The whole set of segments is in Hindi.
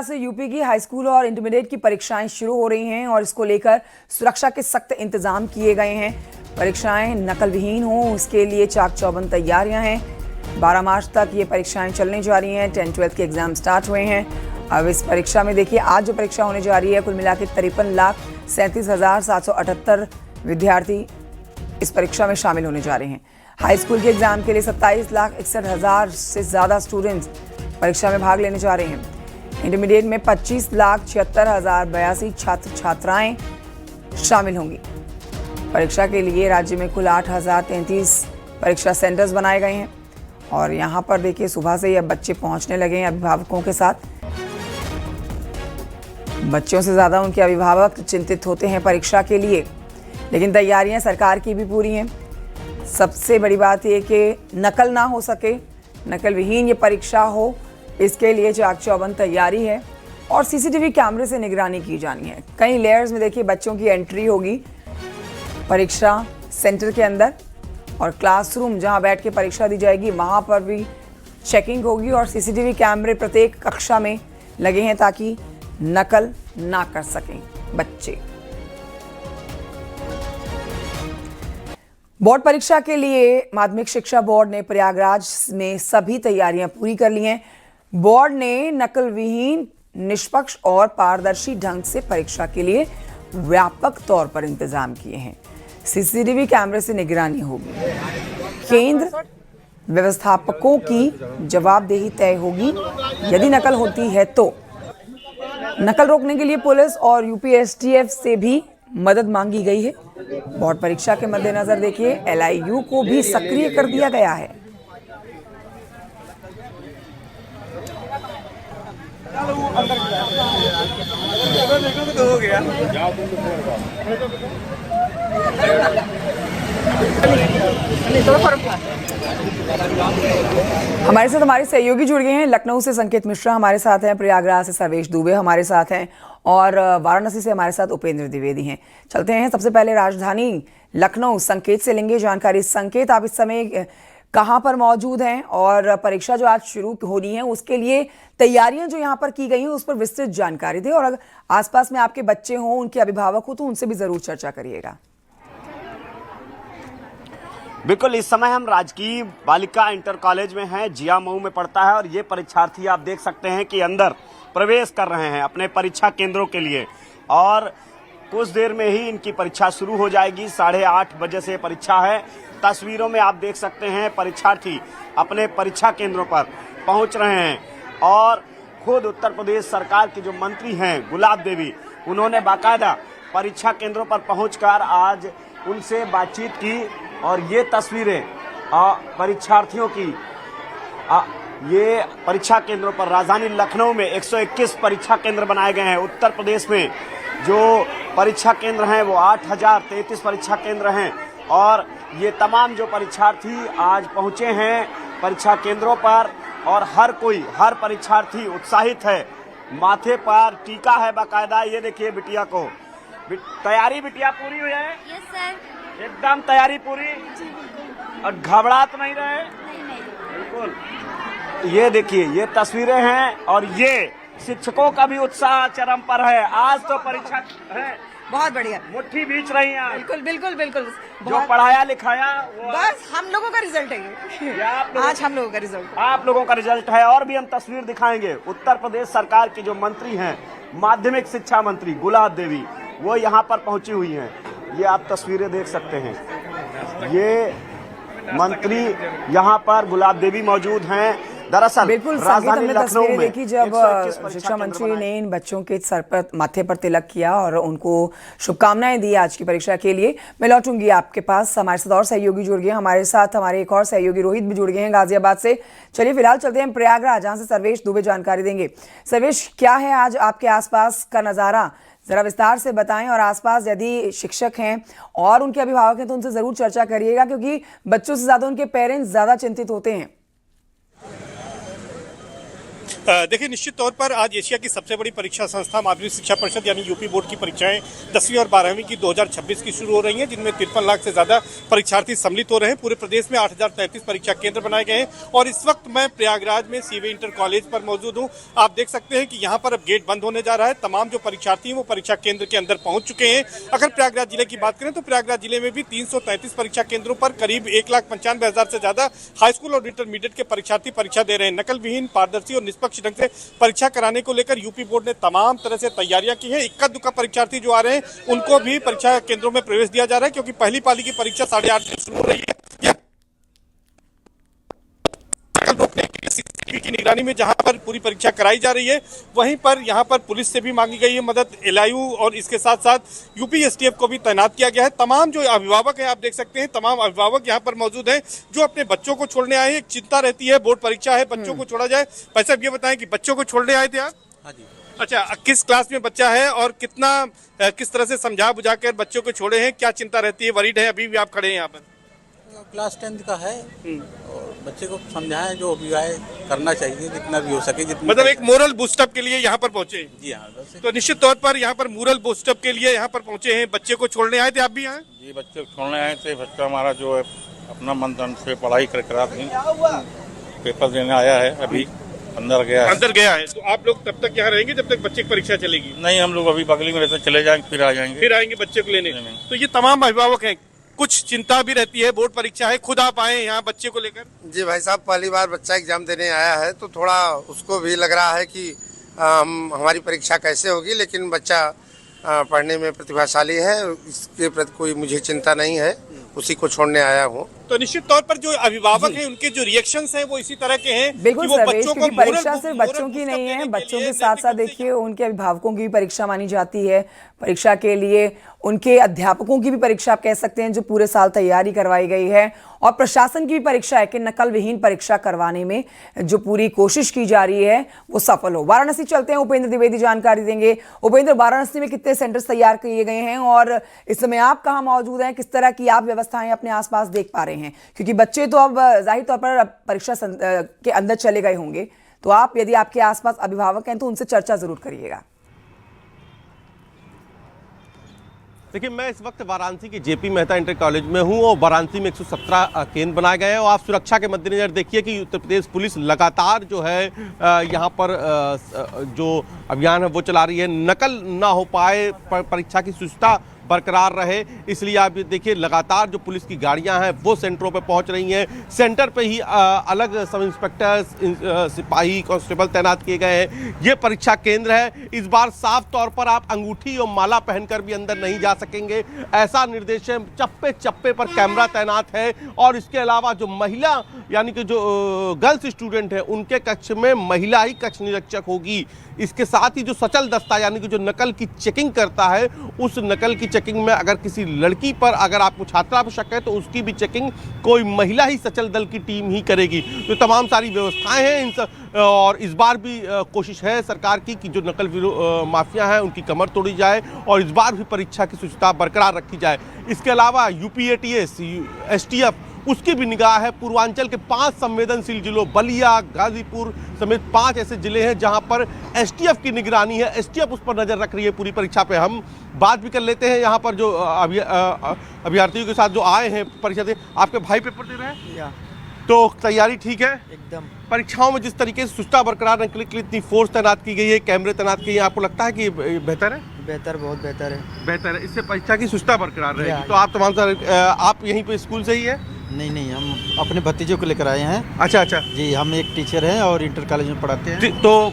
से यूपी की हाई स्कूल और इंटरमीडिएट की परीक्षाएं शुरू हो रही हैं और इसको लेकर सुरक्षा के सख्त इंतजाम किए गए हैं। परीक्षाएं नकल विहीन हो इसके लिए चाक चौबंद तैयारियां हैं। 12 मार्च तक ये परीक्षाएं चलने जा रही हैं। 10-12 के एग्जाम स्टार्ट हुए हैं। अब इस परीक्षा में देखिए आज जो परीक्षा होने जा रही है कुल मिला के 53,37,778 विद्यार्थी इस परीक्षा में शामिल होने जा रहे हैं। हाई स्कूल के एग्जाम के लिए 27,61,000 से ज्यादा स्टूडेंट्स परीक्षा में भाग लेने जा रहे हैं। इंटरमीडिएट में 25,76,082 छात्र छात्राएं शामिल होंगी। परीक्षा के लिए राज्य में कुल 8,033 परीक्षा सेंटर्स बनाए गए हैं और यहाँ पर देखिए सुबह से ही अब बच्चे पहुँचने लगे हैं अभिभावकों के साथ। बच्चों से ज़्यादा उनके अभिभावक चिंतित होते हैं परीक्षा के लिए, लेकिन तैयारियां सरकार की भी पूरी हैं। सबसे बड़ी बात यह कि नकल ना हो सके, नकल विहीन ये परीक्षा हो, इसके लिए चाक चौबंद तैयारी है और सीसीटीवी कैमरे से निगरानी की जानी है। कई लेयर्स में देखिए बच्चों की एंट्री होगी परीक्षा सेंटर के अंदर और क्लासरूम जहां बैठ के परीक्षा दी जाएगी वहां पर भी चेकिंग होगी और सीसीटीवी कैमरे प्रत्येक कक्षा में लगे हैं ताकि नकल ना कर सकें बच्चे। बोर्ड परीक्षा के लिए माध्यमिक शिक्षा बोर्ड ने प्रयागराज में सभी तैयारियां पूरी कर ली हैं। बोर्ड ने नकल विहीन, निष्पक्ष और पारदर्शी ढंग से परीक्षा के लिए व्यापक तौर पर इंतजाम किए हैं। सीसीटीवी कैमरे से निगरानी होगी। केंद्र व्यवस्थापकों की जवाबदेही तय होगी। यदि नकल होती है तो नकल रोकने के लिए पुलिस और यूपीएसटीएफ से भी मदद मांगी गई है। बोर्ड परीक्षा के मद्देनजर देखिए एलआईयू को भी सक्रिय कर दिया गया है। हमारे साथ हमारे सहयोगी जुड़ गए हैं। लखनऊ से संकेत मिश्रा हमारे साथ हैं, प्रयागराज से सर्वेश दुबे हमारे साथ हैं और वाराणसी से हमारे साथ उपेंद्र द्विवेदी हैं। चलते हैं सबसे पहले राजधानी लखनऊ संकेत से लेंगे जानकारी। संकेत, आप इस समय कहां पर मौजूद हैं और परीक्षा जो आज शुरू होनी है उसके लिए तैयारियां जो यहां पर की गई हैं उस पर विस्तृत जानकारी दें और अगर आसपास में आपके बच्चे हों, उनके अभिभावक हो तो उनसे भी जरूर चर्चा करिएगा। बिल्कुल, इस समय हम राजकीय बालिका इंटर कॉलेज में हैं, जिया मऊ में पढ़ता है और ये परीक्षार्थी आप देख सकते हैं कि अंदर प्रवेश कर रहे हैं अपने परीक्षा केंद्रों के लिए और कुछ देर में ही इनकी परीक्षा शुरू हो जाएगी। 8:30 बजे से परीक्षा है। तस्वीरों में आप देख सकते हैं परीक्षार्थी अपने परीक्षा केंद्रों पर पहुंच रहे हैं और खुद उत्तर प्रदेश सरकार की जो मंत्री हैं गुलाब देवी, उन्होंने बाकायदा परीक्षा केंद्रों पर पहुंचकर आज उनसे बातचीत की और ये तस्वीरें परीक्षार्थियों की ये परीक्षा केंद्रों पर राजधानी लखनऊ में 121 परीक्षा केंद्र बनाए गए हैं। उत्तर प्रदेश में जो परीक्षा केंद्र हैं वो 8,033 परीक्षा केंद्र हैं और ये तमाम जो परीक्षार्थी आज पहुंचे हैं परीक्षा केंद्रों पर और हर परीक्षार्थी उत्साहित है। माथे पर टीका है बाकायदा। ये देखिए बिटिया को तैयारी बिटिया पूरी हुई है? यस सर, एकदम तैयारी पूरी और घबरा तो नहीं रहे? नहीं। बिल्कुल। ये देखिए ये तस्वीरें हैं और ये शिक्षकों का भी उत्साह चरम पर है। आज तो परीक्षा है, बहुत बढ़िया, मुट्ठी बीच रही हैं। बिल्कुल जो पढ़ाया लिखाया वो बस हम लोगों का रिजल्ट है ये। आज हम लोगों का रिजल्ट, आप लोगों का रिजल्ट है। और भी हम तस्वीर दिखाएंगे। उत्तर प्रदेश सरकार की जो मंत्री हैं माध्यमिक शिक्षा मंत्री गुलाब देवी, वो यहाँ पर पहुंची हुई हैं। ये आप तस्वीरें देख सकते हैं। ये मंत्री यहाँ पर गुलाब देवी मौजूद हैं। दरअसल बिल्कुल संकेत, हमने तस्वीरें देखी जब शिक्षा मंत्री ने इन बच्चों के सर पर माथे पर तिलक किया और उनको शुभकामनाएं दी आज की परीक्षा के लिए। मैं लौटूंगी आपके पास। हमारे साथ और सहयोगी जुड़ गए हैं। हमारे साथ हमारे एक और सहयोगी रोहित भी जुड़ गए हैं गाजियाबाद से। चलिए फिलहाल चलते हैं प्रयागराज, जहां से सर्वेश दुबे जानकारी देंगे। सर्वेश, क्या है आज आपके आसपास का नजारा, जरा विस्तार से बताएं और आसपास यदि शिक्षक हैं और उनके अभिभावक हैं तो उनसे जरूर चर्चा करिएगा क्योंकि बच्चों से ज्यादा उनके पेरेंट्स ज्यादा चिंतित होते हैं। देखिए, निश्चित तौर पर आज एशिया की सबसे बड़ी परीक्षा संस्था माध्यमिक शिक्षा परिषद यानी यूपी बोर्ड की परीक्षाएं 10वीं और 12वीं की 2026 की शुरू हो रही हैं, जिनमें 53 लाख से ज्यादा परीक्षार्थी सम्मिलित हो रहे हैं। पूरे प्रदेश में 8033 परीक्षा केंद्र बनाए गए हैं और इस वक्त मैं प्रयागराज में सीवे इंटर कॉलेज पर मौजूद हूँ। आप देख सकते हैं कि यहाँ पर अब गेट बंद होने जा रहा है। तमाम जो परीक्षार्थी हैं वो परीक्षा केंद्र के अंदर पहुंच चुके हैं। अगर प्रयागराज जिले की बात करें तो प्रयागराज जिले में भी 333 परीक्षा केंद्रों पर करीब 1,95,000 से ज्यादा हाई स्कूल और इंटरमीडिएट के परीक्षार्थी परीक्षा दे रहे हैं। नकल विहीन, पारदर्शी और निष्पक्ष ढंग से परीक्षा कराने को लेकर यूपी बोर्ड ने तमाम तरह से तैयारियां की हैं। इक्का दुक्का परीक्षार्थी जो आ रहे हैं उनको भी परीक्षा केंद्रों में प्रवेश दिया जा रहा है, क्योंकि पहली पाली की परीक्षा 8:30 बजे शुरू हो रही है। सीसीटीवी की निगरानी में जहां पर पूरी परीक्षा कराई जा रही है, वहीं पर यहां पर पुलिस से भी मांगी गई है मदद। एलआईयू और इसके साथ साथ यूपी एसटीएफ को भी तैनात किया गया है। तमाम जो अभिभावक हैं, आप देख सकते हैं, तमाम अभिभावक यहां पर मौजूद हैं जो अपने बच्चों को छोड़ने आए हैं। एक चिंता रहती है, बोर्ड परीक्षा है, बच्चों को छोड़ा जाए। भाई साहब, ये बताएं कि बच्चों को छोड़ने आए थे आप? हाँ जी। अच्छा, किस क्लास में बच्चा है और किस तरह से समझा बुझा कर बच्चों को छोड़े हैं? क्या चिंता रहती है? वरीड है, अभी भी आप खड़े हैं यहाँ पर? क्लास 10th का है और बच्चे को समझाएं, जो भी आए करना चाहिए जितना भी हो सके। मतलब एक मोरल बूस्टअप के लिए यहाँ पर पहुंचे? जी हाँ। तो निश्चित तौर पर यहाँ पर मोरल बूस्टअप के लिए यहाँ पर पहुंचे हैं। बच्चे को छोड़ने आए थे, आप भी यहाँ? जी, बच्चे को छोड़ने आए थे। बच्चा हमारा जो है अपना मन तन से पढ़ाई कर रहा था, पेपर देने आया है, अभी अंदर गया है। तो आप लोग तब तक यहाँ रहेंगे जब तक बच्चे की परीक्षा चलेगी? नहीं, हम लोग अभी बगली में रहते, चले जाएंगे, फिर आ जाएंगे, फिर आएंगे बच्चे को लेने। तो ये तमाम अभिभावक हैं, कुछ चिंता भी रहती है, बोर्ड परीक्षा है, खुद आप आए यहाँ बच्चे को लेकर? जी भाई साहब, पहली बार बच्चा एग्जाम देने आया है तो थोड़ा उसको भी लग रहा है कि हमारी परीक्षा कैसे होगी, लेकिन बच्चा पढ़ने में प्रतिभाशाली है, इसके प्रति कोई मुझे चिंता नहीं है। उसी को छोड़ने आया हूँ। तो निश्चित तौर पर जो अभिभावक हैं उनके जो रिएक्शंस हैं वो इसी तरह के हैं। बिल्कुल कि वो सर्वेश, बच्चों क्योंकि को परीक्षा सिर्फ बच्चों की नहीं है, बच्चों के साथ साथ देखिए उनके अभिभावकों की भी परीक्षा मानी जाती है। परीक्षा के लिए उनके अध्यापकों की भी परीक्षा आप कह सकते हैं, जो पूरे साल तैयारी करवाई गई है, और प्रशासन की भी परीक्षा है कि नकल विहीन परीक्षा करवाने में जो पूरी कोशिश की जा रही है वो सफल हो। वाराणसी चलते हैं, उपेंद्र द्विवेदी जानकारी देंगे। उपेंद्र, वाराणसी में कितने सेंटर्स तैयार किए गए हैं और इस समय आप कहाँ मौजूद हैं? किस तरह की आप व्यवस्थाएं अपने आसपास देख पा रहे हैं? क्योंकि बच्चे तो अब जाहिर तौर पर परीक्षा के अंदर चले गए होंगे, तो आप यदि आपके आसपास अभिभावक हैं तो उनसे चर्चा जरूर करिएगा। देखिए, मैं इस वक्त वाराणसी के जेपी मेहता इंटर कॉलेज में हूं और वाराणसी में 117 केंद्र बनाए गए हैं और आप सुरक्षा के मद्देनजर देखिए कि उत्तर प्रदेश पुलिस लगातार जो है यहां पर जो अभियान है वो चला रही है। नकल ना हो पाए, परीक्षा की शुचिता बरकरार रहे, इसलिए आप देखिए लगातार जो पुलिस की गाड़ियां हैं वो सेंटरों पे पहुंच रही हैं। सेंटर पे ही अलग सब इंस्पेक्टर, सिपाही, कांस्टेबल तैनात किए गए हैं। ये परीक्षा केंद्र है। इस बार साफ तौर पर आप अंगूठी और माला पहनकर भी अंदर नहीं जा सकेंगे, ऐसा निर्देश है। चप्पे चप्पे पर कैमरा तैनात है और इसके अलावा जो महिला यानी कि जो गर्ल्स स्टूडेंट है उनके कक्ष में महिला ही कक्ष निरीक्षक होगी। इसके साथ ही जो सचल दस्ता यानी कि जो नकल की चेकिंग करता है, उस नकल की चेकिंग में अगर किसी लड़की पर, अगर आपको छात्रा पर शक है तो उसकी भी चेकिंग कोई महिला ही सचल दल की टीम ही करेगी। तो तमाम सारी व्यवस्थाएं हैं और इस बार भी कोशिश है सरकार की कि जो नकल माफिया हैं उनकी कमर तोड़ी जाए और इस बार भी परीक्षा की शुचिता बरकरार रखी जाए। इसके अलावा यूपीएटीएस, एसटीएफ, उसकी भी निगाह है। पूर्वांचल के 5 संवेदनशील जिलों बलिया, गाजीपुर समेत 5 ऐसे जिले हैं जहां पर एसटीएफ की निगरानी है। एसटीएफ उस पर नजर रख रही है पूरी परीक्षा पे। हम बात भी कर लेते हैं यहाँ पर जो अभ्यर्थियों के साथ जो आए हैं परीक्षा दे। आपके भाई पेपर दे रहे हैं? तो तैयारी ठीक है एकदम? परीक्षाओं में जिस तरीके से शुचिता बरकरार रखने के लिए इतनी फोर्स तैनात की गई है, कैमरे तैनात किए हैं, आपको लगता है कि बेहतर है? बेहतर, बहुत बेहतर है। बेहतर है, इससे परीक्षा की शुचिता बरकरार रहेगी। तो आप तमाम सारे आप यहीं पे स्कूल से ही है? नहीं, हम अपने भतीजों को लेकर आए हैं। अच्छा जी, हम एक टीचर हैं और इंटर कॉलेज में पढ़ाते हैं। तो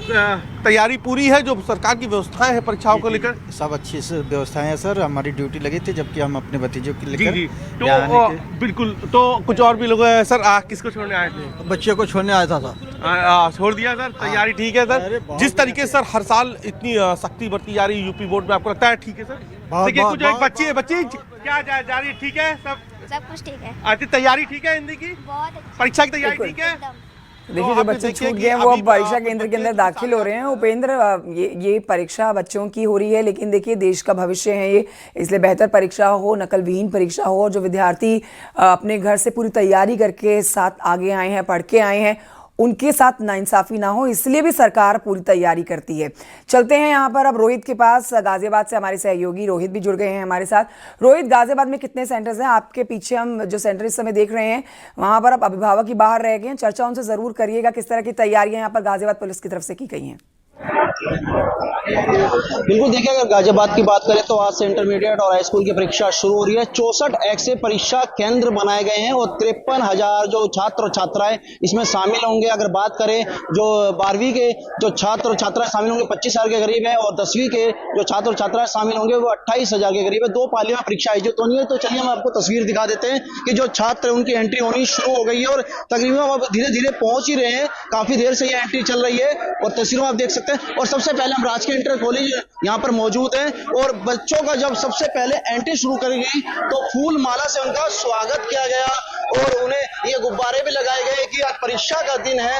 तैयारी पूरी है? जो सरकार की व्यवस्थाएं हैं परीक्षाओं को लेकर सब अच्छी से व्यवस्थाएं हैं सर। हमारी ड्यूटी लगी थी जबकि हम अपने भतीजों को लेकर। जी, तो बिल्कुल। तो कुछ और भी लोग हैं सर, किसको छोड़ने आए थे? बच्चे को छोड़ने आया था सर। छोड़ दिया सर? तैयारी ठीक है सर? जिस तरीके से सर हर साल इतनी सख्ती बरती जा रही है यूपी बोर्ड में, आपको लगता है ठीक है सर? देखिए कुछ एक बच्ची क्या जा रही है, ठीक है? सब कुछ ठीक है। आती तैयारी ठीक है हिंदी की? बहुत अच्छी। परीक्षा की तैयारी ठीक है? देखिए जो बच्चे छूट गए हैं वो अब परीक्षा केंद्र के अंदर दाखिल हो रहे हैं। उपेंद्र, ये परीक्षा बच्चों की हो रही है, लेकिन देखिए देश का भविष्य है ये, इसलिए बेहतर परीक्षा हो, नकल विहीन परीक्षा हो। और जो विद्यार्थी अपने घर से पूरी तैयारी करके साथ आगे आए हैं, पढ़ के आए हैं, उनके साथ नाइंसाफी ना हो, इसलिए भी सरकार पूरी तैयारी करती है। चलते हैं यहाँ पर अब रोहित के पास। गाजियाबाद से हमारे सहयोगी रोहित भी जुड़ गए हैं हमारे साथ। रोहित, गाजियाबाद में कितने सेंटर्स हैं? आपके पीछे हम जो सेंटर इस समय देख रहे हैं वहां पर अब अभिभावक ही बाहर रह गए हैं, चर्चा उनसे जरूर करिएगा किस तरह की तैयारियां यहाँ पर गाजियाबाद पुलिस की तरफ से की गई हैं। बिल्कुल, देखिए अगर गाजियाबाद की बात करें तो आज से इंटरमीडिएट और हाई स्कूल की परीक्षा शुरू हो रही है। 64 ऐसे परीक्षा केंद्र बनाए गए हैं और 53,000 जो छात्र और छात्राएं इसमें शामिल होंगे। अगर बात करें जो 12वीं के जो छात्र और छात्राएं शामिल होंगे 25,000 के करीब है और 10वीं के जो छात्र और छात्राएं शामिल होंगे वो 28,000 के करीब है। 2 पालियों में परीक्षा आयोजित होनी है। तो चलिए हम आपको तस्वीर दिखा देते हैं कि जो छात्र उनकी एंट्री होनी शुरू हो गई है और तकरीबन अब धीरे धीरे पहुंच ही रहे हैं। काफी देर से यह एंट्री चल रही है और तस्वीरों में आप देख सकते हैं। और सबसे पहले हम राजकीय इंटर कॉलेज यहाँ पर मौजूद है और बच्चों का जब सबसे पहले एंट्री शुरू करी गई तो फूल माला से उनका स्वागत किया गया और उन्हें ये गुब्बारे भी लगाए गए कि आज परीक्षा का दिन है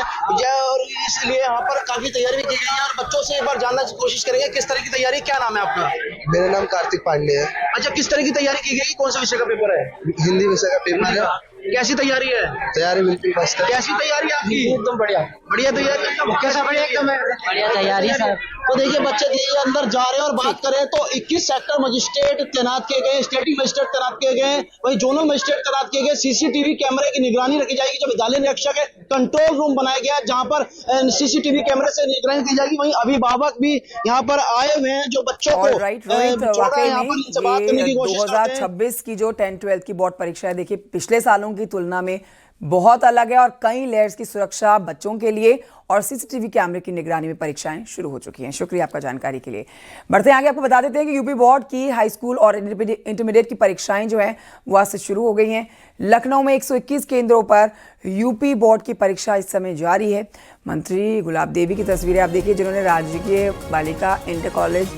और इसलिए यहाँ पर काफी तैयारी भी की गई है। और बच्चों से एक बार जानने की कोशिश करेंगे किस तरह की तैयारी। क्या नाम है आपका? मेरा नाम कार्तिक पांडे है। अच्छा, किस तरह की तैयारी की गई? कौन सा विषय का पेपर है? हिंदी विषय का पेपर है। कैसी तैयारी है? तैयारी बिल्कुल मस्त है। कैसी तैयारी है आपकी? एकदम बढ़िया। बढ़िया तैयारी है। कैसा बढ़िया? एकदम बढ़िया तैयारी सर। तो देखिए बच्चे देखिए अंदर जा रहे हैं और बात करें तो 21 सेक्टर मजिस्ट्रेट तैनात किए गए, स्टेटिंग मजिस्ट्रेट तैनात किए गए, वही जोनल मजिस्ट्रेट तैनात किए गए। सीसीटीवी कैमरे की निगरानी रखी जाएगी। जो विद्यालय निरीक्षक है कंट्रोल रूम बनाया गया है जहां पर सीसीटीवी कैमरे से निगरानी की जाएगी। वहीं अभिभावक भी यहाँ पर आए हुए हैं जो बच्चों को राइट रोहित, वाकई में ये 2026 की जो 10-12 की बोर्ड परीक्षा है, देखिए पिछले सालों की तुलना में बहुत अलग है और कई लेयर्स की सुरक्षा बच्चों के लिए और सीसीटीवी कैमरे की निगरानी में परीक्षाएं शुरू हो चुकी हैं। शुक्रिया आपका जानकारी के लिए। बढ़ते हैं आगे, आपको बता देते हैं कि यूपी बोर्ड की हाई स्कूल और इंटरमीडिएट की परीक्षाएं जो हैं वो आज से शुरू हो गई हैं। लखनऊ में 121 केंद्रों पर यूपी बोर्ड की परीक्षा इस समय जारी है। मंत्री गुलाब देवी की तस्वीरें आप देखिए जिन्होंने राजकीय बालिका इंटर कॉलेज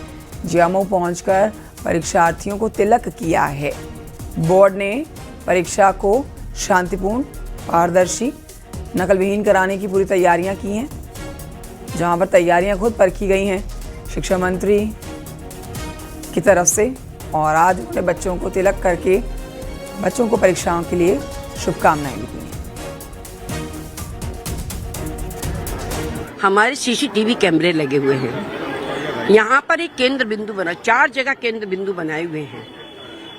जियामऊ पहुंचकर परीक्षार्थियों को तिलक किया है। बोर्ड ने परीक्षा को शांतिपूर्ण, पारदर्शी, नकल विहीन कराने की पूरी तैयारियां की हैं, जहां पर तैयारियां खुद परखी गई हैं शिक्षा मंत्री की तरफ से और आज उन्होंने बच्चों को तिलक करके बच्चों को परीक्षाओं के लिए शुभकामनाएं दी हैं। हमारे सीसीटीवी कैमरे लगे हुए हैं। यहाँ पर एक केंद्र बिंदु बना, 4 जगह केंद्र बिंदु बनाए हुए हैं।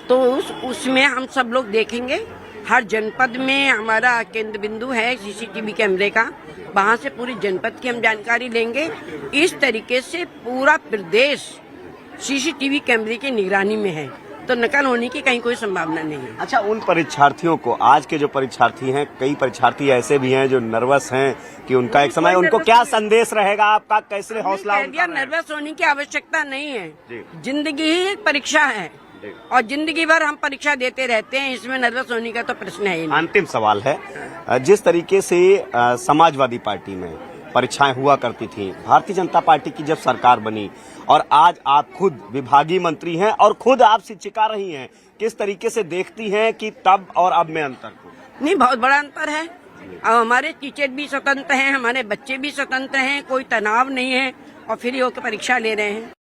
तो उसमें हम सब लोग देखेंगे। हर जनपद में हमारा केंद्र बिंदु है सीसीटीवी कैमरे का, वहां से पूरी जनपद की हम जानकारी लेंगे। इस तरीके से पूरा प्रदेश सीसीटीवी कैमरे की निगरानी में है, तो नकल होने की कहीं कोई संभावना नहीं है। अच्छा, उन परीक्षार्थियों को, आज के जो परीक्षार्थी हैं, कई परीक्षार्थी ऐसे भी हैं जो नर्वस हैं कि उनका एक समय, उनको क्या संदेश रहेगा आपका? कैसे हौसला? नर्वस होने की आवश्यकता नहीं है। जिंदगी ही एक परीक्षा है और जिंदगी भर हम परीक्षा देते रहते हैं, इसमें नर्वस होने का तो प्रश्न है ही नहीं। अंतिम सवाल है, जिस तरीके से समाजवादी पार्टी में परीक्षाएं हुआ करती थी, भारतीय जनता पार्टी की जब सरकार बनी और आज आप खुद विभागीय मंत्री हैं और खुद आप शिक्षिका रही हैं, किस तरीके से देखती हैं कि तब और अब में अंतर को? नहीं, बहुत बड़ा अंतर है। अब हमारे टीचर भी स्वतंत्र हैं, हमारे बच्चे भी स्वतंत्र हैं, कोई तनाव नहीं है और फ्री होकर परीक्षा ले रहे हैं।